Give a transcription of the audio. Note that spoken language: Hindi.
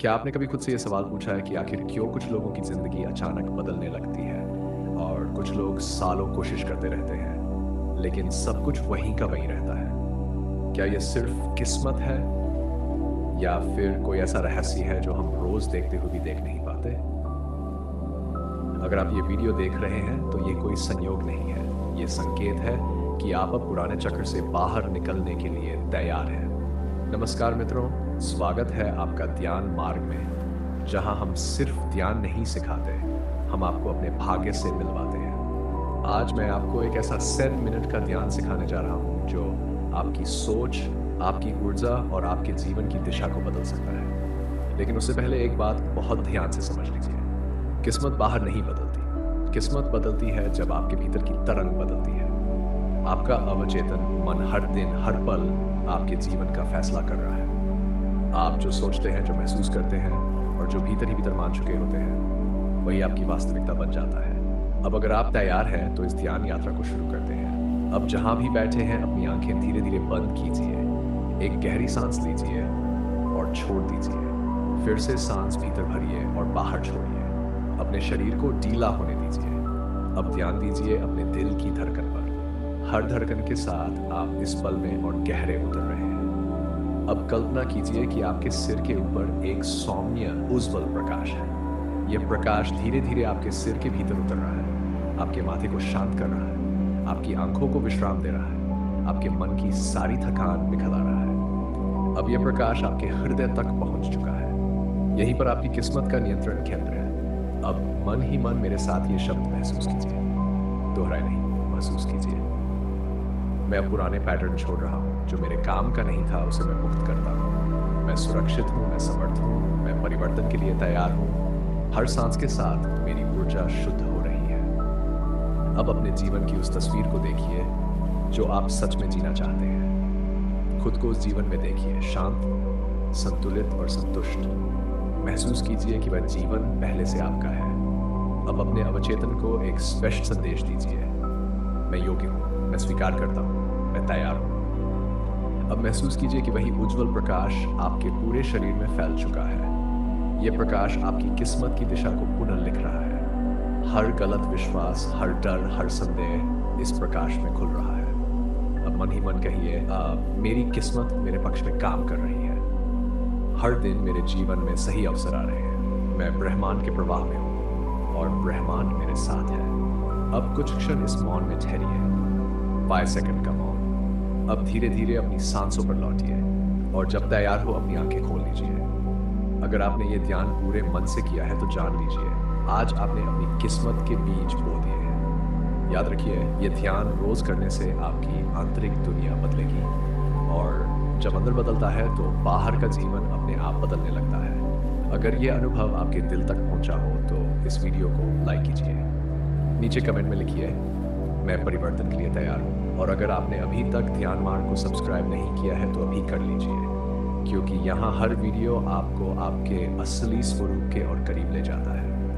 क्या आपने कभी खुद से ये सवाल पूछा है कि आखिर क्यों कुछ लोगों की ज़िंदगी अचानक बदलने लगती है और कुछ लोग सालों कोशिश करते रहते हैं, लेकिन सब कुछ वहीं का वहीं रहता है? क्या ये सिर्फ किस्मत है या फिर कोई ऐसा रहस्य है जो हम रोज़ देखते हुए भी देख नहीं पाते? अगर आप ये वीडियो देख रहे हैं तो ये कोई संयोग नहीं है, ये संकेत है कि आप अब पुराने चक्र से बाहर निकलने के लिए तैयार हैं। नमस्कार मित्रों, स्वागत है आपका ध्यान मार्ग में, जहां हम सिर्फ ध्यान नहीं सिखाते, हम आपको अपने भाग्य से मिलवाते हैं। आज मैं आपको एक ऐसा 7 मिनट का ध्यान सिखाने जा रहा हूं जो आपकी सोच, आपकी ऊर्जा और आपके जीवन की दिशा को बदल सकता है। लेकिन उससे पहले एक बात बहुत ध्यान से समझ लीजिए। किस्मत बाहर नहीं बदलती, किस्मत बदलती है जब आपके भीतर की तरंग बदलती है। आपका अवचेतन मन हर दिन हर पल आपके जीवन का फैसला कर रहा है। आप जो सोचते हैं, जो महसूस करते हैं और जो भीतर ही भीतर मान चुके होते हैं, वही आपकी वास्तविकता बन जाता है। अब अगर आप तैयार हैं तो इस ध्यान यात्रा को शुरू करते हैं। अब जहां भी बैठे हैं अपनी आंखें धीरे धीरे बंद कीजिए, एक गहरी सांस लीजिए और छोड़ दीजिए। फिर से सांस भीतर भरिए और बाहर छोड़िए। अपने शरीर को ढीला होने दीजिए। अब ध्यान दीजिए अपने दिल की धड़कन पर। हर धड़कन के साथ आप इस पल में और गहरे उतर रहे हैं। अब कल्पना कीजिए कि आपके सिर के ऊपर एक सौम्य उज्ज्वल प्रकाश है। यह प्रकाश धीरे धीरे आपके सिर के भीतर उतर रहा है, आपके माथे को शांत कर रहा है, आपकी आंखों को विश्राम दे रहा है, आपके मन की सारी थकान निखरा रहा है। अब यह प्रकाश आपके हृदय तक पहुंच चुका है। यहीं पर आपकी किस्मत का नियंत्रण केंद्र है। अब मन ही मन मेरे साथ ये शब्द महसूस कीजिए, दोहराए नहीं, महसूस कीजिए। मैं अब पुराने पैटर्न छोड़ रहा हूँ, जो मेरे काम का नहीं था उसे मैं मुक्त करता हूँ। मैं सुरक्षित हूँ, मैं समर्थ हूँ, मैं परिवर्तन के लिए तैयार हूँ। हर सांस के साथ मेरी ऊर्जा शुद्ध हो रही है। अब अपने जीवन की उस तस्वीर को देखिए जो आप सच में जीना चाहते हैं। खुद को उस जीवन में देखिए, शांत, संतुलित और संतुष्ट। महसूस कीजिए कि वह जीवन पहले से आपका है। अब अपने अवचेतन को एक स्पष्ट संदेश दीजिए, मैं योग्य हूँ, मैं स्वीकार करता हूँ, मैं तैयार हूँ। अब महसूस कीजिए कि वही उज्जवल प्रकाश आपके पूरे शरीर में फैल चुका है। यह प्रकाश आपकी किस्मत की दिशा को पुनः लिख रहा है। हर गलत विश्वास, हर डर, हर संदेह इस प्रकाश में खुल रहा है। अब मन ही मन कहिए, मेरी किस्मत मेरे पक्ष में काम कर रही है। हर दिन मेरे जीवन में सही अवसर आ रहे हैं। मैं ब्रह्मांड के प्रवाह में हूँ और ब्रह्मांड मेरे साथ है। अब कुछ क्षण इस मौन में ठहरिए, 5 सेकंड का मौन। अब धीरे धीरे अपनी सांसों पर लौटिए और जब तैयार हो अपनी आंखें खोल लीजिए। अगर आपने ये ध्यान पूरे मन से किया है तो जान लीजिए, आज आपने अपनी किस्मत के बीज बो दिए हैं। याद रखिए, ये ध्यान रोज करने से आपकी आंतरिक दुनिया बदलेगी और जब अंदर बदलता है तो बाहर का जीवन अपने आप बदलने लगता है। अगर ये अनुभव आपके दिल तक पहुंचा हो तो इस वीडियो को लाइक कीजिए। नीचे कमेंट में लिखिए, मैं परिवर्तन के लिए तैयार हूँ। और अगर आपने अभी तक ध्यान मार्ग को सब्सक्राइब नहीं किया है तो अभी कर लीजिए, क्योंकि यहाँ हर वीडियो आपको आपके असली स्वरूप के और करीब ले जाता है।